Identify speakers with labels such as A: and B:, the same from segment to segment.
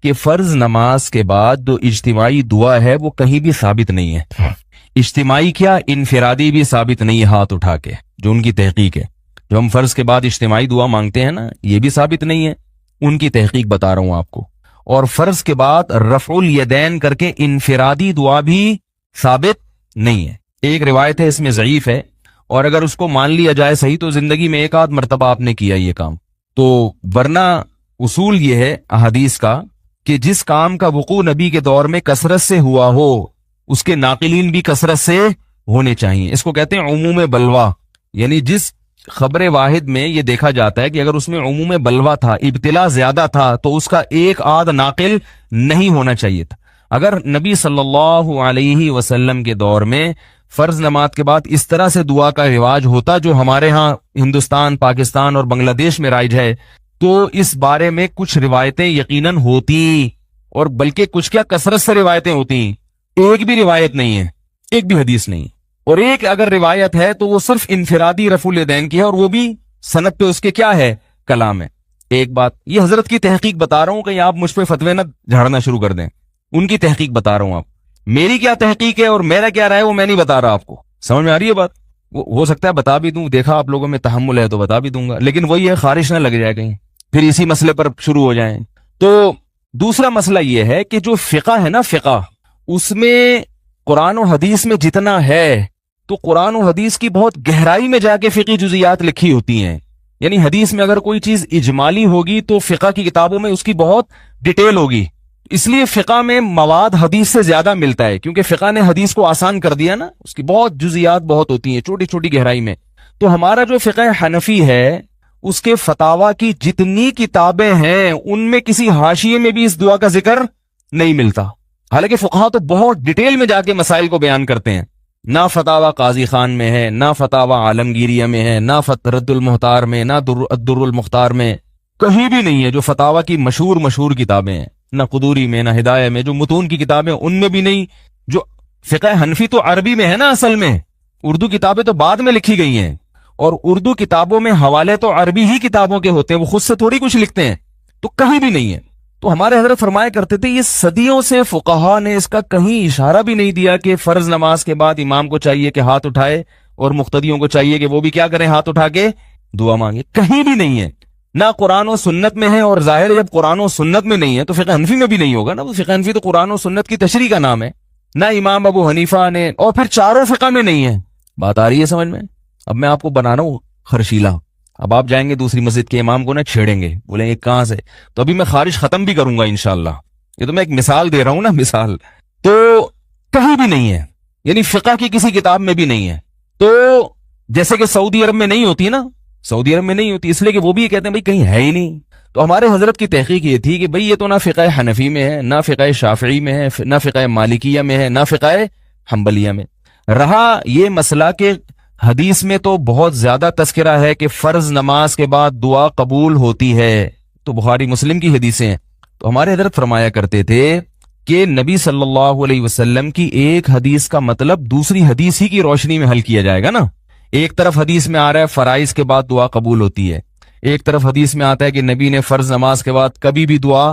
A: کہ فرض نماز کے بعد جو اجتماعی دعا ہے وہ کہیں بھی ثابت نہیں ہے. اجتماعی کیا، انفرادی بھی ثابت نہیں ہے ہاتھ اٹھا کے، جو ان کی تحقیق ہے. جو ہم فرض کے بعد اجتماعی دعا مانگتے ہیں نا، یہ بھی ثابت نہیں ہے، ان کی تحقیق بتا رہا ہوں آپ کو. اور فرض کے بعد رفع الیدین کر کے انفرادی دعا بھی ثابت نہیں ہے. ایک روایت ہے، اس میں ضعیف ہے، اور اگر اس کو مان لیا جائے صحیح تو زندگی میں ایک آدھ مرتبہ آپ نے کیا یہ کام. تو ورنہ اصول یہ ہے احادیث کا کہ جس کام کا وقوع نبی کے دور میں کثرت سے ہوا ہو، اس کے ناقلین بھی کثرت سے ہونے چاہیے. اس کو کہتے ہیں عموم بلوا، یعنی جس خبر واحد میں یہ دیکھا جاتا ہے کہ اگر اس میں عموم بلوا تھا، ابتلا زیادہ تھا، تو اس کا ایک آدھ ناقل نہیں ہونا چاہیے تھا. اگر نبی صلی اللہ علیہ وسلم کے دور میں فرض نماز کے بعد اس طرح سے دعا کا رواج ہوتا جو ہمارے ہاں ہندوستان، پاکستان اور بنگلہ دیش میں رائج ہے، تو اس بارے میں کچھ روایتیں یقیناً ہوتی، اور بلکہ کچھ کیا کثرت سے روایتیں ہوتی. ایک بھی روایت نہیں ہے، ایک بھی حدیث نہیں، اور ایک اگر روایت ہے تو وہ صرف انفرادی رفع الیدین کی ہے، اور وہ بھی سند پہ اس کے کیا ہے، کلام ہے. ایک بات یہ حضرت کی تحقیق بتا رہا ہوں، کہ آپ مجھ پہ فتوے نہ جھاڑنا شروع کر دیں. ان کی تحقیق بتا رہا ہوں، آپ میری کیا تحقیق ہے اور میرا کیا رائے ہے وہ میں نہیں بتا رہا آپ کو. سمجھ میں آ رہی ہے بات؟ ہو سکتا ہے بتا بھی دوں، دیکھا آپ لوگوں میں تحمل ہے تو بتا بھی دوں گا، لیکن وہی ہے خارش نہ لگ جائے کہیں پھر اسی مسئلے پر شروع ہو جائیں. تو دوسرا مسئلہ یہ ہے کہ جو فقہ ہے نا، فقہ اس میں قرآن و حدیث میں جتنا ہے تو قرآن و حدیث کی بہت گہرائی میں جا کے فقہی جزیات لکھی ہوتی ہیں. یعنی حدیث میں اگر کوئی چیز اجمالی ہوگی تو فقہ کی کتابوں میں اس کی بہت ڈیٹیل ہوگی. اس لیے فقہ میں مواد حدیث سے زیادہ ملتا ہے، کیونکہ فقہ نے حدیث کو آسان کر دیا نا، اس کی بہت جزیات بہت ہوتی ہیں، چھوٹی چھوٹی گہرائی میں. تو ہمارا جو فقہ حنفی ہے اس کے فتاوی کی جتنی کتابیں ہیں ان میں کسی حاشیے میں بھی اس دعا کا ذکر نہیں ملتا. حالانکہ فقہا تو بہت ڈیٹیل میں جا کے مسائل کو بیان کرتے ہیں. نہ فتاوی قاضی خان میں ہے، نہ فتاوی عالمگیریہ میں ہے، نہ رد المحتار میں، نہ الدر المختار میں، کہیں بھی نہیں ہے. جو فتاوی کی مشہور کتابیں ہیں، نہ قدوری میں، نہ ہدایہ میں، جو متون کی کتابیں ان میں بھی نہیں. جو فقہ حنفی تو عربی میں ہے نا، اصل میں اردو کتابیں تو بعد میں لکھی گئی ہیں، اور اردو کتابوں میں حوالے تو عربی ہی کتابوں کے ہوتے ہیں، وہ خود سے تھوڑی کچھ لکھتے ہیں. تو کہیں بھی نہیں ہے. تو ہمارے حضرت فرمایا کرتے تھے یہ صدیوں سے فقہا نے اس کا کہیں اشارہ بھی نہیں دیا کہ فرض نماز کے بعد امام کو چاہیے کہ ہاتھ اٹھائے اور مقتدیوں کو چاہیے کہ وہ بھی کیا کریں، ہاتھ اٹھا کے دعا مانگے. کہیں بھی نہیں ہے، نہ قرآن و سنت میں ہے. اور ظاہر ہے جب قرآن و سنت میں نہیں ہے تو فقہ حنفی میں بھی نہیں ہوگا نا. وہ فقہ حنفی تو قرآن و سنت کی تشریح کا نام ہے. نہ امام ابو حنیفہ نے، اور پھر چاروں فقہ میں نہیں ہے. بات آ رہی ہے سمجھ میں؟ اب میں آپ کو بنا رہا ہوں خرشیلا. اب آپ جائیں گے دوسری مسجد کے امام کو نا چھیڑیں گے، بولیں گے کہاں سے، تو ابھی میں خارش ختم بھی کروں گا انشاءاللہ. یہ تو میں ایک مثال دے رہا ہوں نا، مثال. تو کہیں بھی نہیں ہے، یعنی فقہ کی کسی کتاب میں بھی نہیں ہے. تو جیسے کہ سعودی عرب میں نہیں ہوتی نا، سعودی عرب میں نہیں ہوتی، اس لیے کہ وہ بھی یہ کہتے ہیں بھائی کہیں ہے ہی نہیں. تو ہمارے حضرت کی تحقیق یہ تھی کہ بھئی یہ تو نہ فقہ حنفی میں ہے، نہ فقہ شافعی میں ہے، نہ فقہ مالکیہ میں ہے، نہ فقہ حنبلیہ میں. رہا یہ مسئلہ کہ حدیث میں تو بہت زیادہ تذکرہ ہے کہ فرض نماز کے بعد دعا قبول ہوتی ہے، تو بخاری مسلم کی حدیثیں ہیں. تو ہمارے حضرت فرمایا کرتے تھے کہ نبی صلی اللہ علیہ وسلم کی ایک حدیث کا مطلب دوسری حدیث ہی کی روشنی میں حل کیا جائے گا نا. ایک طرف حدیث میں آ رہا ہے فرائض کے بعد دعا قبول ہوتی ہے، ایک طرف حدیث میں آتا ہے کہ نبی نے فرض نماز کے بعد کبھی بھی دعا،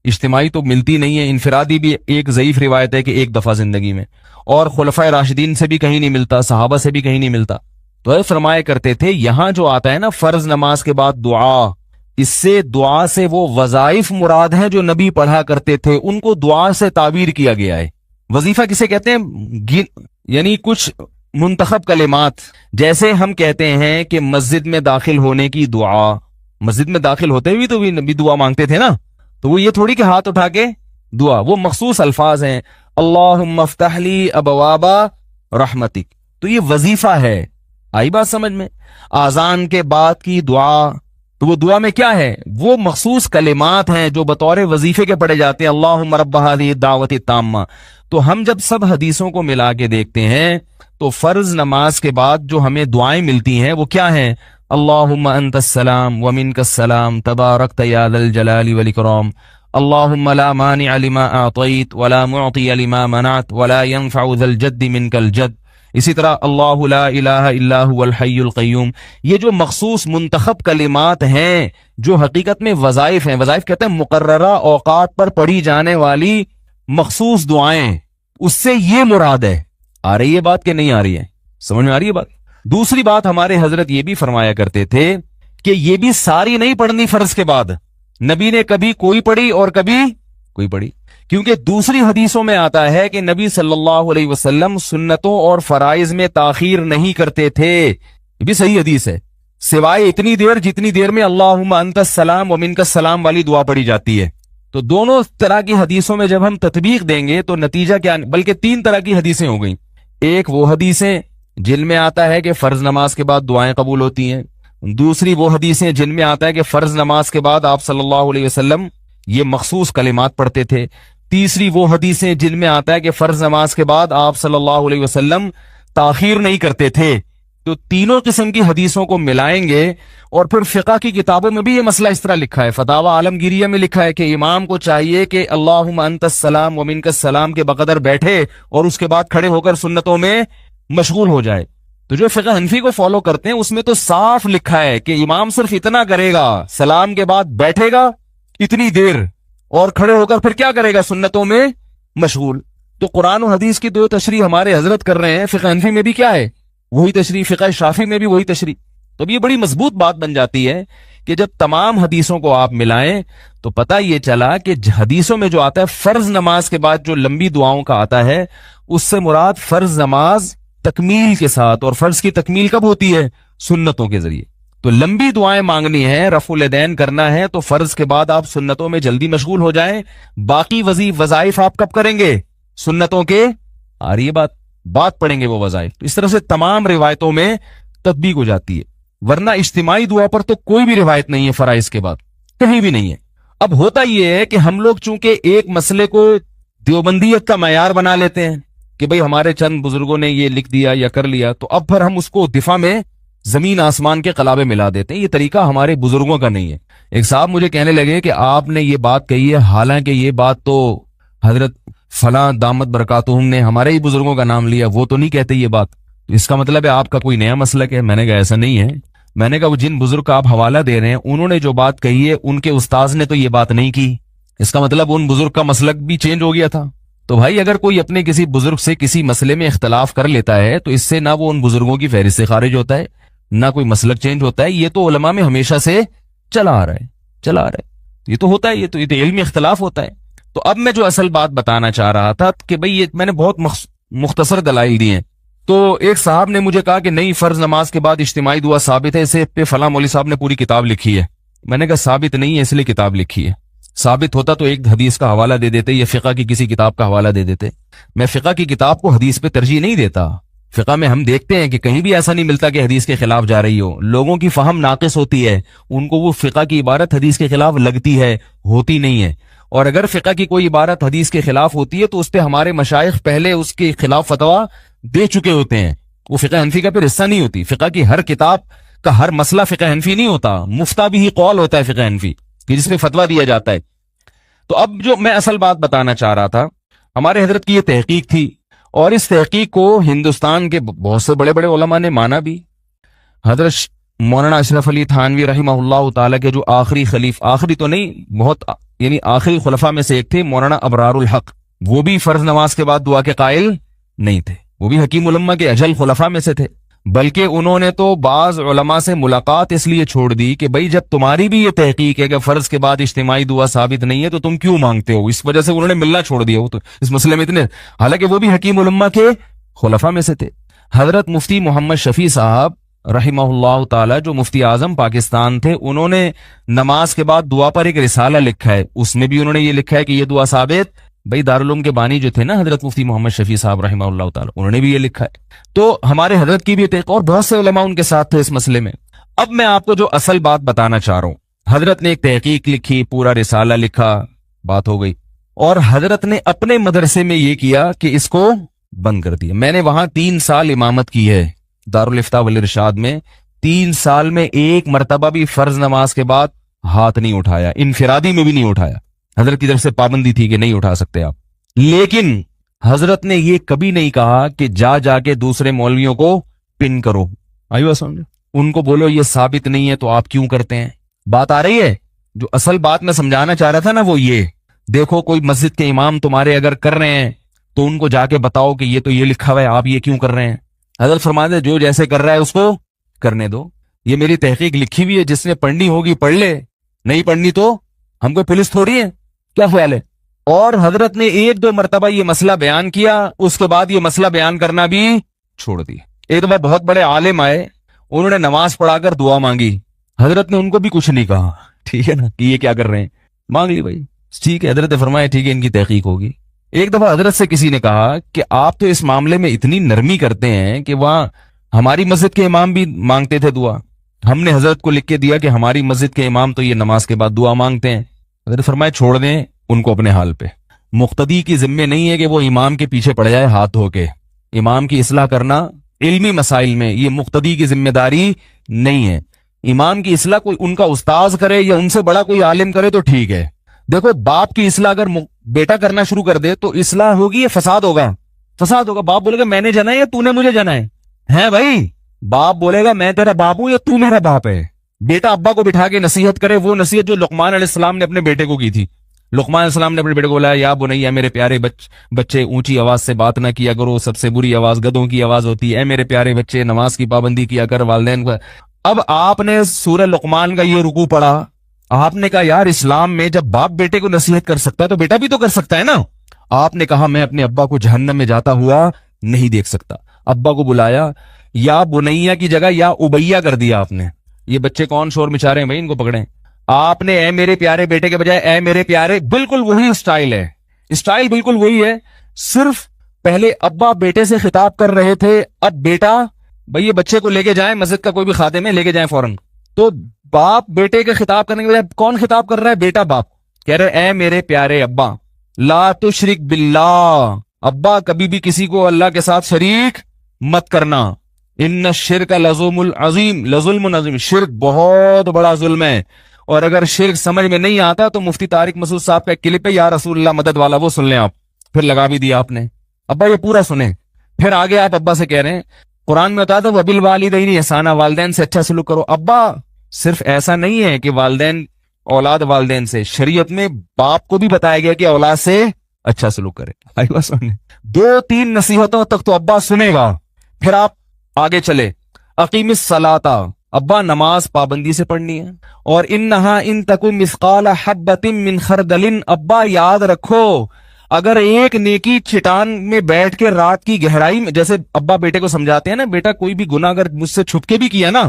A: اجتماعی تو ملتی نہیں ہے، انفرادی بھی ایک ضعیف روایت ہے کہ ایک دفعہ زندگی میں، اور خلفائے راشدین سے بھی کہیں نہیں ملتا، صحابہ سے بھی کہیں نہیں ملتا. تو فرمایا کرتے تھے یہاں جو آتا ہے نا فرض نماز کے بعد دعا، اس سے دعا سے وہ وظائف مراد ہیں جو نبی پڑھا کرتے تھے، ان کو دعا سے تعبیر کیا گیا ہے. وظیفہ کسے کہتے ہیں؟ یعنی کچھ منتخب کلمات. جیسے ہم کہتے ہیں کہ مسجد میں داخل ہونے کی دعا، مسجد میں داخل ہوتے ہوئے تو بھی نبی دعا مانگتے تھے نا. تو وہ یہ تھوڑی کہ ہاتھ اٹھا کے دعا، وہ مخصوص الفاظ ہیں، اللہم افتح لی ابواب رحمتک. تو یہ وظیفہ ہے. آئی بات سمجھ میں؟ آذان کے بعد کی دعا، تو وہ دعا میں کیا ہے؟ وہ مخصوص کلمات ہیں جو بطور وظیفے کے پڑھے جاتے ہیں، اللہم رب ہذہ الدعوۃ التامہ. تو ہم جب سب حدیثوں کو ملا کے دیکھتے ہیں تو فرض نماز کے بعد جو ہمیں دعائیں ملتی ہیں وہ کیا ہیں؟ اللہم انت السلام ومنک السلام تبارکت یا ذا الجلال والاکرام، اللہم لا مانع لما اعطیت ولا معطی لما منعت ولا ينفع ذا الجد منک الجد. اسی طرح اللہ لا الہ الا هو الحی القیوم. یہ جو مخصوص منتخب کلمات ہیں جو حقیقت میں وظائف ہیں، وظائف کہتے ہیں مقررہ اوقات پر پڑھی جانے والی مخصوص دعائیں، اس سے یہ مراد ہے۔ آ رہی ہے بات کہ نہیں آ رہی ہے؟ سمجھ میں آ رہی ہے بات؟ دوسری بات، ہمارے حضرت یہ بھی فرمایا کرتے تھے کہ یہ بھی ساری نہیں پڑھنی فرض کے بعد، نبی نے کبھی کوئی پڑھی اور کبھی کوئی پڑھی، کیونکہ دوسری حدیثوں میں آتا ہے کہ نبی صلی اللہ علیہ وسلم سنتوں اور فرائض میں تاخیر نہیں کرتے تھے، یہ بھی صحیح حدیث ہے، سوائے اتنی دیر جتنی دیر میں اللہم انت السلام و منک السلام والی دعا پڑھی جاتی ہے۔ تو دونوں طرح کی حدیثوں میں جب ہم تطبیق دیں گے تو نتیجہ کیا، بلکہ تین طرح کی حدیثیں ہو گئیں۔ ایک وہ حدیثیں جن میں آتا ہے کہ فرض نماز کے بعد دعائیں قبول ہوتی ہیں، دوسری وہ حدیثیں جن میں آتا ہے کہ فرض نماز کے بعد آپ صلی اللہ علیہ وسلم یہ مخصوص کلمات پڑھتے تھے، تیسری وہ حدیثیں جن میں آتا ہے کہ فرض نماز کے بعد آپ صلی اللہ علیہ وسلم تاخیر نہیں کرتے تھے۔ تو تینوں قسم کی حدیثوں کو ملائیں گے، اور پھر فقہ کی کتابوں میں بھی یہ مسئلہ اس طرح لکھا ہے، فتاوی عالمگیریہ میں لکھا ہے کہ امام کو چاہیے کہ اللہم انت السلام و منک السلام کے بقدر بیٹھے اور اس کے بعد کھڑے ہو کر سنتوں میں مشغول ہو جائے۔ تو جو فقہ حنفی کو فالو کرتے ہیں اس میں تو صاف لکھا ہے کہ امام صرف اتنا کرے گا، سلام کے بعد بیٹھے گا اتنی دیر اور کھڑے ہو کر پھر کیا کرے گا، سنتوں میں مشغول۔ تو قرآن و حدیث کی جو تشریح ہمارے حضرت کر رہے ہیں، فقہ حنفی میں بھی کیا ہے، وہی تشریح، فقہ شافعی میں بھی وہی تشریح۔ تو اب یہ بڑی مضبوط بات بن جاتی ہے کہ جب تمام حدیثوں کو آپ ملائیں تو پتہ یہ چلا کہ حدیثوں میں جو آتا ہے فرض نماز کے بعد جو لمبی دعاؤں کا آتا ہے، اس سے مراد فرض نماز تکمیل کے ساتھ، اور فرض کی تکمیل کب ہوتی ہے، سنتوں کے ذریعے۔ تو لمبی دعائیں مانگنی ہے، رفع الیدین کرنا ہے، تو فرض کے بعد آپ سنتوں میں جلدی مشغول ہو جائیں۔ باقی وظائف آپ کب کریں گے، سنتوں کے، آ رہی ہے بات پڑھیں گے وہ وظائف۔ تو اس طرح سے تمام روایتوں میں تطبیق ہو جاتی ہے، ورنہ اجتماعی دعا پر تو کوئی بھی روایت نہیں ہے فرائض کے بعد، کہیں بھی نہیں ہے۔ اب ہوتا یہ ہے کہ ہم لوگ چونکہ ایک مسئلے کو دیوبندیت کا معیار بنا لیتے ہیں کہ بھئی ہمارے چند بزرگوں نے یہ لکھ دیا یا کر لیا، تو اب پھر ہم اس کو دفاع میں زمین آسمان کے قلابے ملا دیتے ہیں۔ یہ طریقہ ہمارے بزرگوں کا نہیں ہے۔ ایک صاحب مجھے کہنے لگے کہ آپ نے یہ بات کہی ہے، حالانکہ یہ بات تو حضرت فلاں دامت برکاتہم نے ہمارے ہی بزرگوں کا نام لیا، وہ تو نہیں کہتے یہ بات، اس کا مطلب ہے آپ کا کوئی نیا مسلک ہے۔ میں نے کہا ایسا نہیں ہے، میں نے کہا وہ جن بزرگ کا آپ حوالہ دے رہے ہیں انہوں نے جو بات کہی ہے ان کے استاذ نے تو یہ بات نہیں کی، اس کا مطلب ان بزرگ کا مسلک بھی چینج ہو گیا تھا۔ تو بھائی اگر کوئی اپنے کسی بزرگ سے کسی مسئلے میں اختلاف کر لیتا ہے تو اس سے نہ وہ ان بزرگوں کی فہرست سے خارج ہوتا ہے، نہ کوئی مسلک چینج ہوتا ہے۔ یہ تو علماء میں ہمیشہ سے چلا آ رہا ہے، یہ تو ہوتا ہے، یہ تو علمی اختلاف ہوتا ہے۔ تو اب میں جو اصل بات بتانا چاہ رہا تھا کہ بھئی یہ میں نے بہت مختصر دلائل دی ہیں۔ تو ایک صاحب نے مجھے کہا کہ نہیں، فرض نماز کے بعد اجتماعی دعا ثابت ہے، اسے پہ فلاں مولوی صاحب نے پوری کتاب لکھی ہے۔ میں نے کہا ثابت نہیں ہے اس لیے کتاب لکھی ہے، ثابت ہوتا تو ایک حدیث کا حوالہ دے دیتے یا فقہ کی کسی کتاب کا حوالہ دے دیتے۔ میں فقہ کی کتاب کو حدیث پہ ترجیح نہیں دیتا۔ فقہ میں ہم دیکھتے ہیں کہ کہیں بھی ایسا نہیں ملتا کہ حدیث کے خلاف جا رہی ہو، لوگوں کی فہم ناقص ہوتی ہے، ان کو وہ فقہ کی عبارت حدیث کے خلاف لگتی ہے، ہوتی نہیں ہے۔ اور اگر فقہ کی کوئی عبارت حدیث کے خلاف ہوتی ہے تو اس پہ ہمارے مشائخ پہلے اس کے خلاف فتویٰ دے چکے ہوتے ہیں، وہ فقہ حنفی کا پھر حصہ نہیں ہوتی۔ فقہ کی ہر کتاب کا ہر مسئلہ فقہ حنفی نہیں ہوتا، مفتہ بھی ہی قول ہوتا ہے فقہ حنفی کہ جس پہ فتویٰ دیا جاتا ہے۔ تو اب جو میں اصل بات بتانا چاہ رہا تھا، ہمارے حضرت کی یہ تحقیق تھی، اور اس تحقیق کو ہندوستان کے بہت سے بڑے بڑے علماء نے مانا بھی۔ حضرت مولانا اشرف علی تھانوی رحمہ اللہ تعالیٰ کے جو آخری تو نہیں، بہت یعنی آخری خلفاء میں سے ایک تھے، مولانا ابرار الحق، وہ بھی فرض نماز کے بعد دعا کے قائل نہیں تھے، وہ بھی حکیم الامہ کے اجل خلفاء میں سے تھے، بلکہ انہوں نے تو بعض علماء سے ملاقات اس لیے چھوڑ دی کہ بھئی جب تمہاری بھی یہ تحقیق ہے کہ فرض کے بعد اجتماعی دعا ثابت نہیں ہے تو تم کیوں مانگتے ہو، اس وجہ سے انہوں نے ملنا چھوڑ دیا۔ وہ تو اس مسئلے میں اتنے، حالانکہ وہ بھی حکیم الامہ کے خلفاء میں سے تھے۔ حضرت مفتی محمد شفیع صاحب رحمہ اللہ تعالی جو مفتی اعظم پاکستان تھے، انہوں نے نماز کے بعد دعا پر ایک رسالہ لکھا ہے، اس میں بھی انہوں نے یہ لکھا ہے کہ یہ دعا ثابت، بھئی دارالعلوم کے بانی جو تھے نا حضرت مفتی محمد شفیع صاحب رحمہ اللہ تعالی، انہوں نے بھی یہ لکھا ہے۔ تو ہمارے حضرت کی بھی تحقیق، اور بہت سے علماء ان کے ساتھ تھے اس مسئلے میں۔ اب میں آپ کو جو اصل بات بتانا چاہ رہا ہوں، حضرت نے ایک تحقیق لکھی، پورا رسالہ لکھا، بات ہو گئی، اور حضرت نے اپنے مدرسے میں یہ کیا کہ اس کو بند کر دیا۔ میں نے وہاں 3 سال امامت کی ہے دارالافتاء والارشاد میں، 3 سال میں ایک مرتبہ بھی فرض نماز کے بعد ہاتھ نہیں اٹھایا، انفرادی میں بھی نہیں اٹھایا۔ حضرت کی طرف سے پابندی تھی کہ نہیں اٹھا سکتے آپ، لیکن حضرت نے یہ کبھی نہیں کہا کہ جا کے دوسرے مولویوں کو پن کرو، آئیو سمجھو، ان کو بولو یہ ثابت نہیں ہے تو آپ کیوں کرتے ہیں، بات آ رہی ہے؟ جو اصل بات میں سمجھانا چاہ رہا تھا نا وہ یہ، دیکھو کوئی مسجد کے امام تمہارے اگر کر رہے ہیں تو ان کو جا کے بتاؤ کہ یہ تو یہ لکھا ہوا ہے، آپ یہ کیوں کر رہے ہیں؟ حضرت فرماتے ہیں جو جیسے کر رہا ہے اس کو کرنے دو، یہ میری تحقیق لکھی ہوئی ہے، جس نے پڑھنی ہوگی پڑھ لے، نہیں پڑھنی تو ہم کوئی پولیس تھوڑی ہے، کیا خیال ہے؟ اور حضرت نے ایک دو مرتبہ یہ مسئلہ بیان کیا، اس کے بعد یہ مسئلہ بیان کرنا بھی چھوڑ دیا۔ ایک دفعہ بہت بڑے عالم آئے، انہوں نے نماز پڑھا کر دعا مانگی، حضرت نے ان کو بھی کچھ نہیں کہا، ٹھیک ہے نا، کہ یہ کیا کر رہے ہیں، مانگ لی بھائی، ٹھیک ہے۔ حضرت نے فرمایا ٹھیک ہے، ان کی تحقیق ہوگی۔ ایک دفعہ حضرت سے کسی نے کہا کہ آپ تو اس معاملے میں اتنی نرمی کرتے ہیں کہ وہاں ہماری مسجد کے امام بھی مانگتے تھے دعا، ہم نے حضرت کو لکھ کے دیا کہ ہماری مسجد کے امام تو یہ نماز کے بعد دعا مانگتے ہیں۔ حضرت فرمایا چھوڑ دیں ان کو اپنے حال پہ، مقتدی کی ذمہ نہیں ہے کہ وہ امام کے پیچھے پڑ جائے ہاتھ دھو کے، امام کی اصلاح کرنا علمی مسائل میں یہ مقتدی کی ذمہ داری نہیں ہے، امام کی اصلاح کوئی ان کا استاذ کرے یا ان سے بڑا کوئی عالم کرے تو ٹھیک ہے۔ دیکھو باپ کی اصلاح اگر بیٹا کرنا شروع کر دے تو اصلاح ہوگی یا فساد ہوگا؟ فساد ہوگا۔ باپ بولے گا میں نے جنا ہے یا تو نے مجھے جنا ہے بھائی، باپ بولے گا میں تیرا باپ ہوں یا تو میرا باپ ہے۔ بیٹا ابا کو بٹھا کے نصیحت کرے، وہ نصیحت جو لقمان علیہ السلام نے اپنے بیٹے کو کی تھی، لقمان علیہ السلام نے اپنے بیٹے کو بولا یا بنیا میرے پیارے بچے اونچی آواز سے بات نہ کیا کرو، سب سے بری آواز گدھوں کی آواز ہوتی ہے، اے میرے پیارے بچے نماز کی پابندی کیا کر، والدین کو۔ اب آپ نے سورہ لقمان کا یہ رکوع پڑھا، آپ نے کہا یار اسلام میں جب باپ بیٹے کو نصیحت کر سکتا ہے تو بیٹا بھی تو کر سکتا ہے نا۔ آپ نے کہا میں اپنے ابا کو جہنم میں جاتا ہوا نہیں دیکھ سکتا، ابا کو بلایا، یا بنیا کی جگہ یا ابیا کر دیا آپ نے۔ یہ بچے کون شور مچا رہے ہیں بھائی، ان کو پکڑیں۔ آپ نے اے میرے پیارے بیٹے کے بجائے اے میرے پیارے، بالکل وہی اسٹائل ہے، اسٹائل بالکل وہی ہے، صرف پہلے ابا بیٹے سے خطاب کر رہے تھے، اب بیٹا بھائی یہ بچے کو لے کے جائیں، مسجد کا کوئی بھی خادم ہے لے کے جائیں فوراً، تو باپ بیٹے کے خطاب کرنے کے بجائے کون خطاب کر رہا ہے؟ بیٹا باپ کہہ رہے اے میرے پیارے ابا لا تشرک باللہ، ابا کبھی بھی کسی کو اللہ کے ساتھ شریک مت کرنا، ان الشرک لظلم العظیم، لظلم عظیم، شرک بہت بڑا ظلم ہے۔ اور اگر شرک سمجھ میں نہیں آتا تو مفتی طارق مسعود صاحب کا ایک کلپ ہے یا رسول اللہ مدد والا، وہ سن لیں آپ، پھر لگا بھی دیا آپ نے۔ ابا یہ پورا سنیں، پھر آگے آپ ابا سے کہہ رہے ہیں قرآن میں بتا دو وبالوالدین احسانا، والدین سے اچھا سلوک کرو۔ ابا صرف ایسا نہیں ہے کہ والدین اولاد والدین سے، شریعت میں باپ کو بھی بتایا گیا کہ اولاد سے اچھا سلوک کرے۔ آئی بات سننے، 2-3 نصیحتوں تک تو ابا سنے گا، پھر آپ آگے چلے، اقیم الصلاۃ، ابا نماز پابندی سے پڑھنی ہے، اور انہا ان تکو مثقال حبۃ من خردل، ابا یاد رکھو اگر ایک نیکی چٹان میں بیٹھ کے رات کی گہرائی میں، جیسے ابا بیٹے کو سمجھاتے ہیں نا، بیٹا کوئی بھی گناہ اگر مجھ سے چھپ کے بھی کیا نا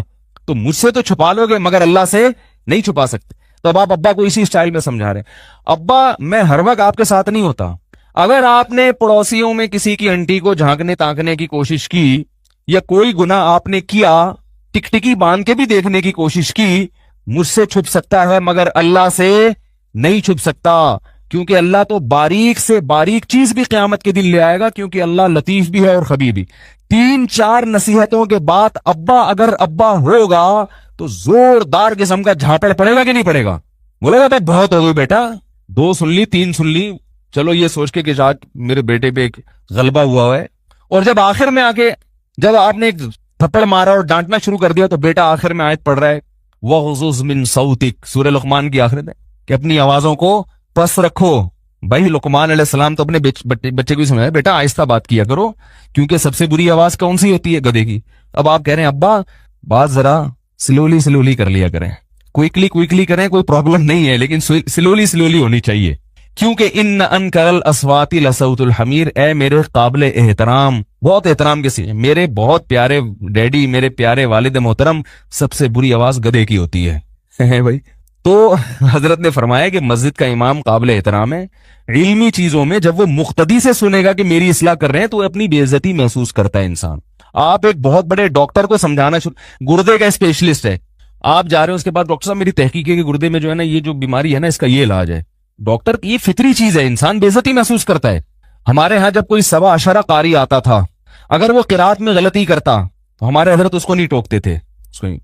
A: تو مجھ سے تو چھپا لو گے مگر اللہ سے نہیں چھپا سکتے۔ تو اب آپ ابا کو اسی سٹائل میں سمجھا رہے ہیں، ابا میں ہر وقت آپ کے ساتھ نہیں ہوتا، اگر آپ نے پڑوسیوں میں کسی کی انٹی کو جھانکنے تانکنے کی کوشش کی یا کوئی گناہ آپ نے کیا ٹکٹکی باندھ کے بھی دیکھنے کی کوشش کی، مجھ سے چھپ سکتا ہے مگر اللہ سے نہیں چھپ سکتا، کیونکہ اللہ تو باریک سے باریک چیز بھی قیامت کے دن لے آئے گا، کیونکہ اللہ لطیف بھی ہے اور خبیر بھی۔ 3-4 نصیحتوں کے بعد ابا اگر ابا ہوگا تو زوردار قسم کا جھاپڑ پڑے گا کہ نہیں پڑے گا؟ بولے گا بہت ہو گئی بیٹا، 2 سن لی 3 سن لی، چلو یہ سوچ کے کہ آج میرے بیٹے پہ ایک غلبہ ہوا ہے۔ اور جب آخر میں آ کے جب آپ نے ایک تھپڑ مارا اور ڈانٹنا شروع کر دیا تو بیٹا آخر میں آیت پڑھ رہا ہے وَغْضُضْ مِن صَوْتِكَ، سورہ لقمان کی آخرت ہے کہ اپنی آوازوں کو پس رکھو۔ بھائی لقمان علیہ السلام تو اپنے بچے کو سمجھایا بیٹا آہستہ بات کیا کرو، کیونکہ سب سے بری آواز کون سی ہوتی ہے؟ گدھے کی۔ اب آپ کہہ رہے ہیں ابا بات ذرا سلولی کر لیا کریں، کوئکلی کریں، کوئی پرابلم نہیں ہے، لیکن سلولی ہونی چاہیے، کیونکہ ان انکر الاصوات لصوت الحمیر، اے میرے قابل احترام، بہت احترام کے ساتھ میرے بہت پیارے ڈیڈی، میرے پیارے والد محترم، سب سے بری آواز گدھے کی ہوتی ہے بھائی۔ تو حضرت نے فرمایا کہ مسجد کا امام قابل احترام ہے، علمی چیزوں میں جب وہ مقتدی سے سنے گا کہ میری اصلاح کر رہے ہیں تو اپنی بے عزتی محسوس کرتا ہے انسان۔ آپ ایک بہت بڑے ڈاکٹر کو سمجھانا گردے کا اسپیشلسٹ ہے، آپ جا رہے ہیں اس کے بعد ڈاکٹر صاحب میری تحقیق ہے کہ گردے میں جو ہے نا یہ جو بیماری ہے نا اس کا یہ علاج ہے، ڈاکٹر یہ فطری چیز ہے، انسان بے عزتی محسوس کرتا ہے۔ ہمارے ہاں جب کوئی 17 قاری آتا تھا، اگر وہ قرات میں غلطی کرتا تو ہمارے حضرت اس کو نہیں ٹوکتے تھے،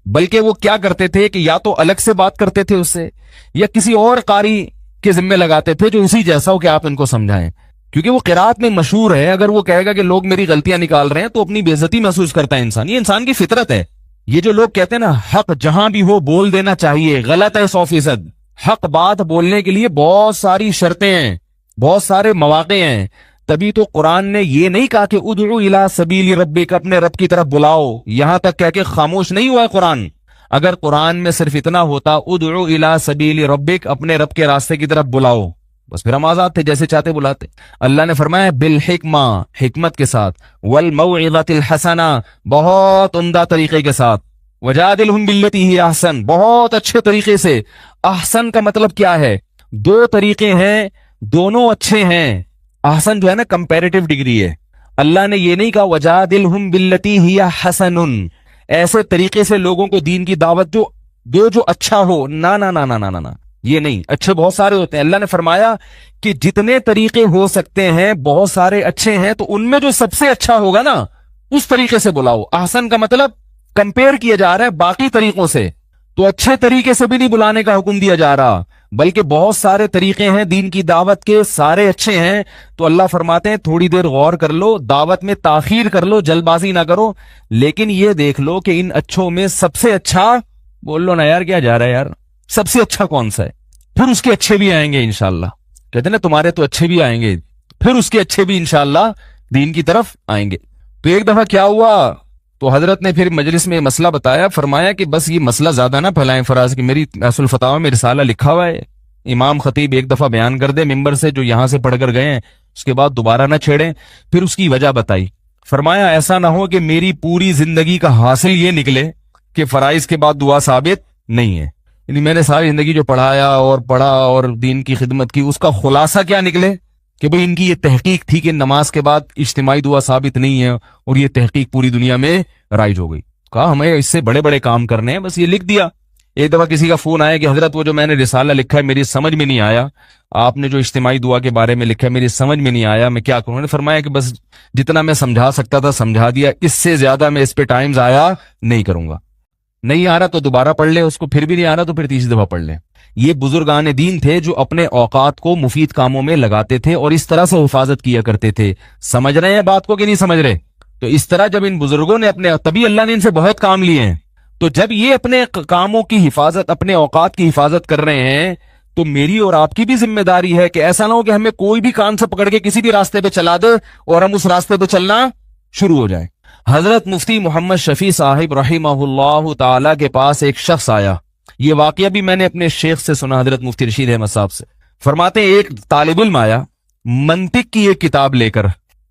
A: بلکہ وہ کیا کرتے تھے کہ یا تو الگ سے بات کرتے تھے اس سے یا کسی اور قاری کے ذمہ لگاتے تھے جو اسی جیسا ہو کہ آپ ان کو سمجھائیں، کیونکہ وہ قرات میں مشہور ہے۔ اگر وہ کہے گا کہ لوگ میری غلطیاں نکال رہے ہیں تو اپنی بے عزتی محسوس کرتا ہے انسان، یہ انسان کی فطرت ہے۔ یہ جو لوگ کہتے ہیں نا حق جہاں بھی ہو بول دینا چاہیے، غلط ہے 100%. حق بات بولنے کے لیے بہت ساری شرطیں ہیں، بہت سارے مواقع ہیں. تبھی تو قرآن نے یہ نہیں کہا کہ ادعو الی سبیل ربک، اپنے رب کی طرف بلاؤ، یہاں تک کہہ کے خاموش نہیں ہوا ہے قرآن. اگر قرآن میں صرف اتنا ہوتا ادعو الی سبیل ربک، اپنے رب کے راستے کی طرف بلاؤ، بس پھر ہم آزاد تھے، جیسے چاہتے بلاتے. اللہ نے فرمایا بالحکمہ، حکمت کے ساتھ، والموعظۃ الحسنہ، بہت عمدہ طریقے کے ساتھ، وجادلہم باللتی ہی احسن، بہت اچھے طریقے سے. احسن کا مطلب کیا ہے؟ دو طریقے ہیں، دونوں اچھے ہیں. احسن جو ہے نا کمپیریٹیو ڈگری ہے. اللہ نے یہ نہیں کہا وجادلہم باللتی ہی حسن، ایسے طریقے سے لوگوں کو دین کی دعوت جو اچھا ہو. نا نا نا نا نا نا، یہ نہیں. اچھے بہت سارے ہوتے ہیں. اللہ نے فرمایا کہ جتنے طریقے ہو سکتے ہیں بہت سارے اچھے ہیں، تو ان میں جو سب سے اچھا ہوگا نا اس طریقے سے بلاؤ. احسن کا مطلب کمپیئر کیا جا رہا ہے باقی طریقوں سے، تو اچھے طریقے سے بھی نہیں بلانے کا حکم دیا جا رہا، بلکہ بہت سارے طریقے ہیں دین کی دعوت کے، سارے اچھے ہیں. تو اللہ فرماتے ہیں تھوڑی دیر غور کر لو، دعوت میں تاخیر کر لو، جلد بازی نہ کرو، لیکن یہ دیکھ لو کہ ان اچھوں میں سب سے اچھا، بول لو نا یار کیا جا رہا ہے یار، سب سے اچھا کون سا ہے. پھر اس کے اچھے بھی آئیں گے انشاءاللہ. کہتے ہیں نا تمہارے تو اچھے بھی آئیں گے، پھر اس کے اچھے بھی انشاءاللہ دین کی طرف آئیں گے. تو ایک دفعہ کیا ہوا، تو حضرت نے پھر مجلس میں مسئلہ بتایا. فرمایا کہ بس یہ مسئلہ زیادہ نہ پھیلائیں فراز، کہ میری اصل الفتاوی میں رسالہ لکھا ہوا ہے، امام خطیب ایک دفعہ بیان کر دے ممبر سے جو یہاں سے پڑھ کر گئے ہیں، اس کے بعد دوبارہ نہ چھیڑیں. پھر اس کی وجہ بتائی. فرمایا ایسا نہ ہو کہ میری پوری زندگی کا حاصل یہ نکلے کہ فرائض کے بعد دعا ثابت نہیں ہے. یعنی میں نے ساری زندگی جو پڑھایا اور پڑھا اور دین کی خدمت کی، اس کا خلاصہ کیا نکلے کہ بھئی ان کی یہ تحقیق تھی کہ نماز کے بعد اجتماعی دعا ثابت نہیں ہے، اور یہ تحقیق پوری دنیا میں رائج ہو گئی. کہا ہمیں اس سے بڑے بڑے کام کرنے ہیں، بس یہ لکھ دیا. ایک دفعہ کسی کا فون آیا کہ حضرت وہ جو میں نے رسالہ لکھا ہے میری سمجھ میں نہیں آیا، آپ نے جو اجتماعی دعا کے بارے میں لکھا ہے میری سمجھ میں نہیں آیا، میں کیا کروں. نے فرمایا کہ بس جتنا میں سمجھا سکتا تھا سمجھا دیا، اس سے زیادہ میں اس پہ ٹائم ضائع نہیں کروں گا. نہیں آ رہا تو دوبارہ پڑھ لے اس کو، پھر بھی نہیں آ رہا تو پھر تیسری دفعہ پڑھ لے. یہ بزرگان دین تھے جو اپنے اوقات کو مفید کاموں میں لگاتے تھے اور اس طرح سے حفاظت کیا کرتے تھے. سمجھ رہے ہیں بات کو کہ نہیں سمجھ رہے؟ تو اس طرح جب ان بزرگوں نے تبھی اللہ نے ان سے بہت کام لیے ہیں. تو جب یہ اپنے کاموں کی حفاظت، اپنے اوقات کی حفاظت کر رہے ہیں، تو میری اور آپ کی بھی ذمہ داری ہے کہ ایسا نہ ہو کہ ہمیں کوئی بھی کان سے پکڑ کے کسی بھی راستے پہ چلا دے اور ہم اس راستے پہ چلنا شروع ہو جائے. حضرت مفتی محمد شفیع صاحب رحمہ اللہ تعالی کے پاس ایک شخص آیا. یہ واقعہ بھی میں نے اپنے شیخ سے سنا، حضرت مفتی رشید احمد صاحب سے. فرماتے ہیں ایک طالب علم آیا منطق کی ایک کتاب لے کر،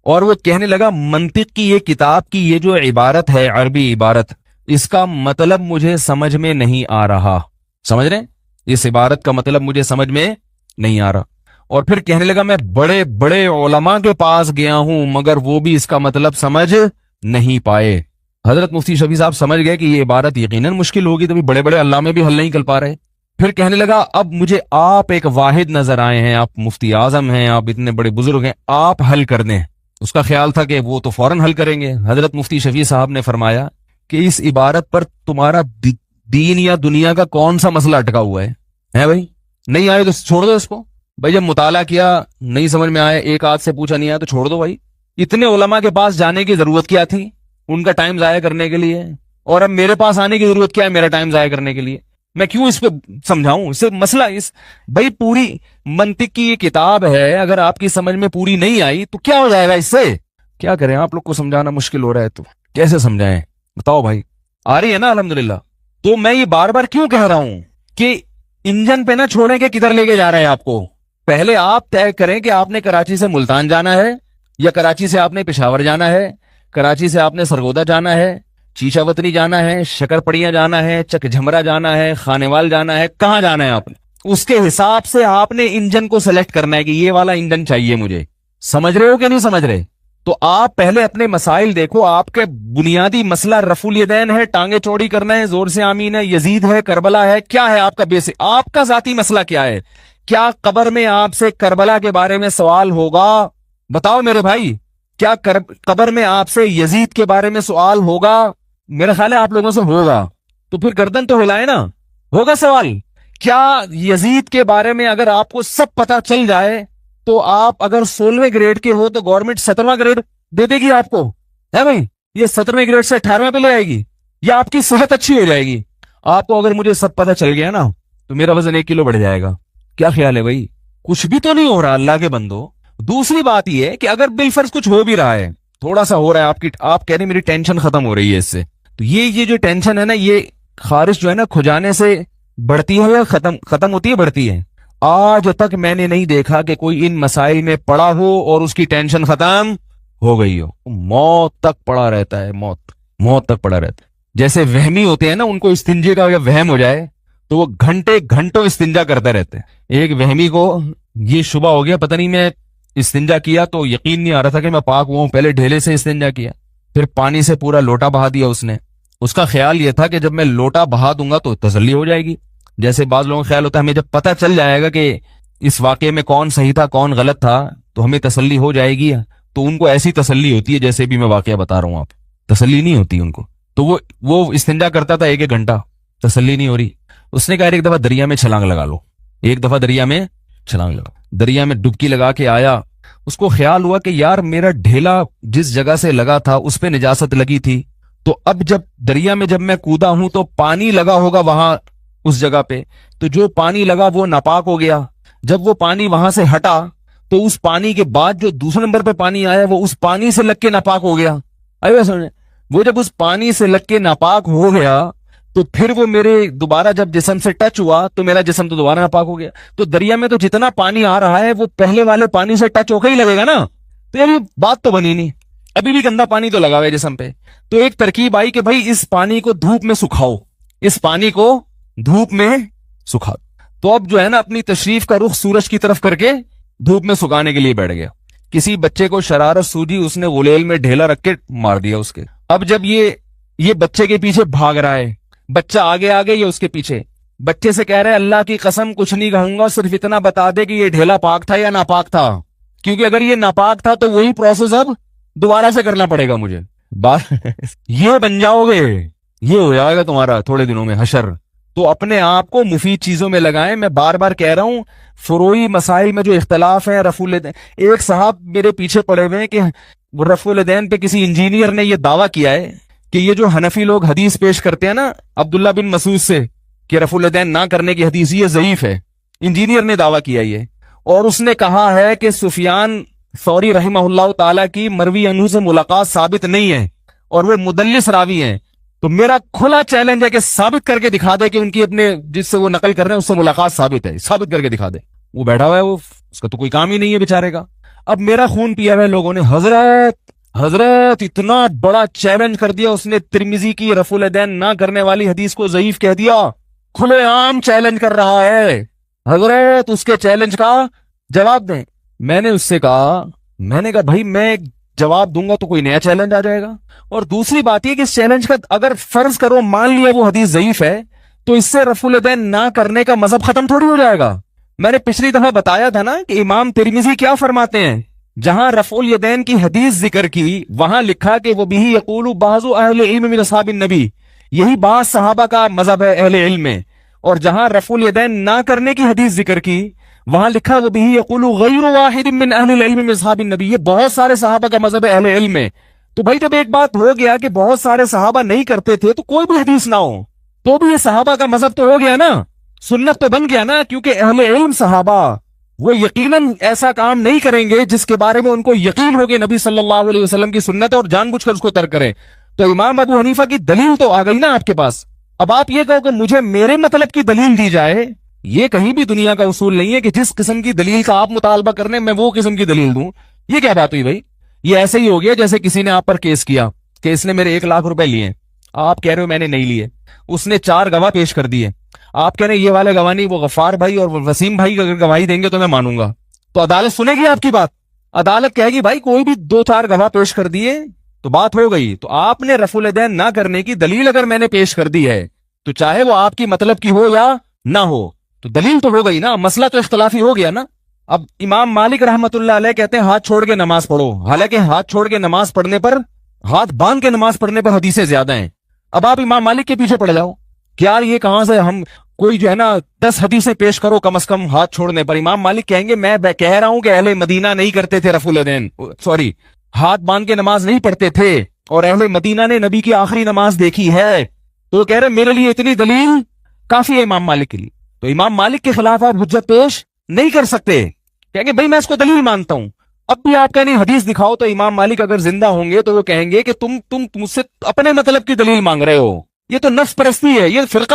A: اور وہ کہنے لگا منطق کی یہ کتاب کی یہ جو عبارت ہے، عربی عبارت، اس کا مطلب مجھے سمجھ میں نہیں آ رہا. سمجھ رہے ہیں؟ اس عبارت کا مطلب مجھے سمجھ میں نہیں آ رہا. اور پھر کہنے لگا میں بڑے بڑے علماء کے پاس گیا ہوں مگر وہ بھی اس کا مطلب سمجھ نہیں پائے. حضرت مفتی شفیع صاحب سمجھ گئے کہ یہ عبارت یقیناً مشکل ہوگی، تبھی بڑے بڑے علامے بھی حل نہیں کر پا رہے. پھر کہنے لگا اب مجھے آپ ایک واحد نظر آئے ہیں، آپ مفتی اعظم ہیں، آپ اتنے بڑے بزرگ ہیں، آپ حل کر دیں. اس کا خیال تھا کہ وہ تو فوراً حل کریں گے. حضرت مفتی شفیع صاحب نے فرمایا کہ اس عبارت پر تمہارا دین یا دنیا کا کون سا مسئلہ اٹکا ہوا ہے بھائی؟ نہیں آئے تو چھوڑ دو اس کو. بھائی جب مطالعہ کیا نہیں سمجھ میں آیا، ایک آدھ سے پوچھا نہیں آیا تو چھوڑ دو بھائی. اتنے علماء کے پاس جانے کی ضرورت کیا تھی ان کا ٹائم ضائع کرنے کے لیے؟ اور اب میرے پاس آنے کی ضرورت کیا ہے میرا ٹائم ضائع کرنے کے لیے؟ میں کیوں اس پہ سمجھاؤں؟ اس سے مسئلہ بھائی پوری منطق کی یہ کتاب ہے، اگر آپ کی سمجھ میں پوری نہیں آئی تو کیا ہو جائے گا؟ اس سے کیا کریں؟ آپ لوگ کو سمجھانا مشکل ہو رہا ہے تو کیسے سمجھائیں؟ بتاؤ بھائی. آ رہی ہے نا الحمدللہ. تو میں یہ بار بار کیوں کہہ رہا ہوں کہ انجن پہ نہ چھوڑیں کہ کدھر لے کے جا رہے ہیں آپ کو. پہلے آپ طے کریں کہ آپ نے کراچی سے ملتان جانا ہے، یا کراچی سے آپ نے پشاور جانا ہے، کراچی سے آپ نے سرگودا جانا ہے، چیچا وطنی جانا ہے، شکر پڑیاں جانا ہے، چک جھمرا جانا ہے، خانیوال جانا ہے، کہاں جانا ہے آپ نے. اس کے حساب سے آپ نے انجن کو سلیکٹ کرنا ہے کہ یہ والا انجن چاہیے مجھے. سمجھ رہے ہو کہ نہیں سمجھ رہے؟ تو آپ پہلے اپنے مسائل دیکھو. آپ کے بنیادی مسئلہ رفع الیدین ہے، ٹانگیں چوڑی کرنا ہے، زور سے آمین ہے، یزید ہے، کربلا ہے، کیا ہے آپ کا بیسک؟ آپ کا ذاتی مسئلہ کیا ہے؟ کیا قبر میں آپ سے کربلا کے بارے میں سوال ہوگا؟ بتاؤ میرے بھائی. کیا قبر میں آپ سے یزید کے بارے میں سوال ہوگا؟ میرا خیال ہے آپ لوگوں سے ہوگا. تو پھر گردن تو ہلائے نا. ہوگا سوال. کیا یزید کے بارے میں اگر آپ کو سب پتا چل جائے تو آپ اگر 16ویں گریڈ کے ہو تو گورنمنٹ 17واں گریڈ دے دے گی آپ کو؟ ہے بھائی؟ یہ 17ویں گریڈ سے 18ویں پہ لے آئے گی. یا آپ کی صحت اچھی ہو جائے گی. آپ کو اگر مجھے سب پتہ چل گیا نا تو میرا وزن 1 کلو بڑھ جائے گا. کیا خیال ہے بھائی؟ کچھ بھی تو نہیں ہو رہا اللہ کے بندو. دوسری بات یہ ہے کہ اگر بالفرض کچھ ہو بھی رہا ہے, تھوڑا سا ہو رہا ہے, آپ کہہ رہے ہیں میری ٹینشن ختم ہو رہی ہے اس سے, تو یہ جو ٹینشن ہے نا, یہ خارش جو ہے نا کھجانے سے بڑھتی ہے یا ختم ہوتی ہے, بڑھتی ہے. آج تک میں نے نہیں دیکھا کہ کوئی ان مسائل میں پڑا ہو اور اس کی ٹینشن ختم ہو گئی ہو. موت تک پڑا رہتا ہے, موت تک پڑا رہتا ہے. جیسے وہمی ہوتے ہیں نا, ان کو استنجے کا وہم ہو جائے تو وہ گھنٹوں استنجا کرتے رہتے ہیں. ایک وہمی کو یہ شبہ ہو گیا, پتہ نہیں میں استنجا کیا تو یقین نہیں آ رہا تھا کہ میں پاک ہوا ہوں, پہلے ڈھیلے سے استنجا کیا, پھر پانی سے پورا لوٹا بہا دیا اس نے. اس کا خیال یہ تھا کہ جب میں لوٹا بہا دوں گا تو تسلی ہو جائے گی. جیسے بعض لوگوں کا خیال ہوتا ہے ہمیں جب پتہ چل جائے گا کہ اس واقعے میں کون صحیح تھا کون غلط تھا تو ہمیں تسلی ہو جائے گی, تو ان کو ایسی تسلی ہوتی ہے جیسے بھی میں واقعہ بتا رہا ہوں, آپ تسلی نہیں ہوتی ان کو. تو وہ استنجا کرتا تھا 1 گھنٹہ, تسلی نہیں ہو رہی. اس نے کہا ایک دفعہ دریا میں چھلانگ لگا لو, ایک دفعہ دریا میں چھلانگ لگا. دریا میں ڈبکی لگا کے آیا. اس کو خیال ہوا کہ یار میرا ڈھیلا جس جگہ سے لگا تھا اس پہ نجاست لگی تھی, تو اب جب دریا میں جب میں کودا ہوں تو پانی لگا ہوگا وہاں اس جگہ پہ, تو جو پانی لگا وہ ناپاک ہو گیا. جب وہ پانی وہاں سے ہٹا تو اس پانی کے بعد جو دوسرے نمبر پہ پانی آیا وہ اس پانی سے لگ کے ناپاک ہو گیا. وہ جب اس پانی سے لگ کے ناپاک ہو گیا تو پھر وہ میرے دوبارہ جب جسم سے ٹچ ہوا تو میرا جسم تو دوبارہ ناپاک ہو گیا. تو دریا میں تو جتنا پانی آ رہا ہے وہ پہلے والے پانی سے ٹچ ہو کے ہی لگے گا نا, تو یہ بات تو بنی نہیں, ابھی بھی گندا پانی تو لگا ہوا ہے جسم پہ. تو ایک ترکیب آئی کہ بھائی اس پانی کو دھوپ میں سکھاؤ, اس پانی کو دھوپ میں سکھاؤ. تو اب جو ہے نا اپنی تشریف کا رخ سورج کی طرف کر کے دھوپ میں سکھانے کے لیے بیٹھ گیا. کسی بچے کو شرارت سوجی, اس نے غلیل میں ڈھیلا رکھ کے مار دیا اس کے. اب جب یہ بچے کے پیچھے بھاگ رہا ہے, بچہ آگے یہ اس کے پیچھے, بچے سے کہہ رہے ہیں اللہ کی قسم کچھ نہیں کہوں گا, صرف اتنا بتا دے کہ یہ ڈھیلا پاک تھا یا ناپاک تھا, کیونکہ اگر یہ ناپاک تھا تو وہی پروسیس اب دوبارہ سے کرنا پڑے گا مجھے. یہ بن جاؤ گے, یہ ہو جائے گا تمہارا تھوڑے دنوں میں حشر. تو اپنے آپ کو مفید چیزوں میں لگائیں. میں بار بار کہہ رہا ہوں فروعی مسائل میں جو اختلاف ہیں, رفع الدین, ایک صاحب میرے پیچھے پڑے ہوئے ہیں کہ رفع الدین پہ کسی انجینئر نے یہ دعویٰ کیا ہے کہ یہ جو حنفی لوگ حدیث پیش کرتے ہیں نا عبداللہ بن مسعود سے کہ رفع الدین نہ کرنے کی حدیث یہ ضعیف ہے, انجینئر نے دعویٰ کیا یہ, اور اس نے کہا ہے کہ سفیان ثوری رحمہ اللہ تعالیٰ کی مروی عنہ سے ملاقات ثابت نہیں ہے اور وہ مدلس راوی ہیں. تو میرا کھلا چیلنج ہے کہ ثابت کر کے دکھا دے کہ ان کی اپنے جس سے وہ نقل کر رہے ہیں اس سے ملاقات ثابت ہے, ثابت کر کے دکھا دے. وہ بیٹھا ہوا ہے, وہ اس کا تو کوئی کام ہی نہیں ہے بیچارے کا. اب میرا خون پیا ہوا ہے لوگوں نے, حضرت اتنا بڑا چیلنج کر دیا اس نے, ترمذی کی رفع الدین نہ کرنے والی حدیث کو ضعیف کہہ دیا, کھلے عام چیلنج کر رہا ہے. حضرت اس کے چیلنج کا جواب دیں. میں نے اس سے کہا بھائی میں جواب دوں گا تو کوئی نیا چیلنج آ جائے گا, اور دوسری بات یہ کہ اس چیلنج کا اگر فرض کرو مان لیا وہ حدیث ضعیف ہے تو اس سے رفع الدین نہ کرنے کا مذہب ختم تھوڑی ہو جائے گا. میں نے پچھلی دفعہ بتایا تھا نا کہ امام ترمذی کیا فرماتے ہیں, جہاں رفع الیدین کی حدیث ذکر کی وہاں لکھا کہ وہ بہی یقول بعض اہل علم من اصحاب النبی, یہی بعض صحابہ کا مذہب ہے اہل علم میں. اور جہاں رفع الیدین نہ کرنے کی حدیث ذکر کی وہاں لکھا وہ بہی یقول غیر واحد من اہل العلم من اصحاب النبی, یہ بہت سارے صحابہ کا مذہب ہے اہل علم میں. تو بھائی جب ایک بات ہو گیا کہ بہت سارے صحابہ نہیں کرتے تھے تو کوئی بھی حدیث نہ ہو تو بھی یہ صحابہ کا مذہب تو ہو گیا نا, سنت تو بن گیا نا, کیونکہ اہل علم صحابہ وہ یقیناً ایسا کام نہیں کریں گے جس کے بارے میں ان کو یقین ہو کہ نبی صلی اللہ علیہ وسلم کی سنت ہے اور جان بوجھ کر اس کو ترک کریں. تو امام ابو حنیفہ کی دلیل تو آ گئی نا آپ کے پاس. اب آپ یہ کہو کہ مجھے میرے مطلب کی دلیل دی جائے, یہ کہیں بھی دنیا کا اصول نہیں ہے کہ جس قسم کی دلیل کا آپ مطالبہ کرنے میں وہ قسم کی دلیل دوں. یہ کیا بات ہوئی بھائی؟ یہ ایسے ہی ہو گیا جیسے کسی نے آپ پر کیس کیا کہ اس نے میرے 1 لاکھ روپے لیے, آپ کہہ رہے ہو میں نے نہیں لیے, اس نے 4 گواہ پیش کر دیے, آپ کہہ رہے ہیں یہ والے گواہ نہیں, وہ غفار بھائی اور وسیم بھائی اگر گواہی دیں گے تو میں مانوں گا. تو عدالت سنے گی آپ کی بات, عدالت کہے گی بھائی کوئی بھی 2-4 گواہ پیش کر دیے تو بات ہو گئی. تو آپ نے رفع الیدین نہ کرنے کی دلیل اگر میں نے پیش کر دی ہے تو چاہے وہ آپ کی مطلب کی ہو یا نہ ہو تو دلیل تو ہو گئی نا, مسئلہ تو اختلافی ہو گیا نا. اب امام مالک رحمت اللہ علیہ کہتے ہیں ہاتھ چھوڑ کے نماز پڑھو, حالانکہ ہاتھ چھوڑ کے نماز پڑھنے پر, ہاتھ باندھ کے نماز پڑھنے پر حدیثیں زیادہ ہیں. اب آپ امام مالک کے پیچھے پڑ جاؤ کہ یار یہ کہاں سے ہم کوئی جو ہے نا 10 حدیثیں پیش کرو کم از کم ہاتھ چھوڑنے پر. امام مالک کہیں گے میں کہہ رہا ہوں کہ اہل مدینہ نہیں کرتے تھے رفع الیدین, ہاتھ باندھ کے نماز نہیں پڑھتے تھے, اور اہل مدینہ نے نبی کی آخری نماز دیکھی ہے تو وہ کہہ رہے میرے لیے اتنی دلیل کافی ہے امام مالک کے لیے. تو امام مالک کے خلاف آپ حجت پیش نہیں کر سکتے. کہیں گے بھائی میں اس کو دلیل مانتا ہوں. اب بھی آپ کہیں حدیث دکھاؤ تو امام مالک اگر زندہ ہوں گے تو وہ کہیں گے کہ تم مجھ سے اپنے مطلب کی دلیل مانگ رہے ہو. یہ تو نفس پرستی ہے, یہ فرقہ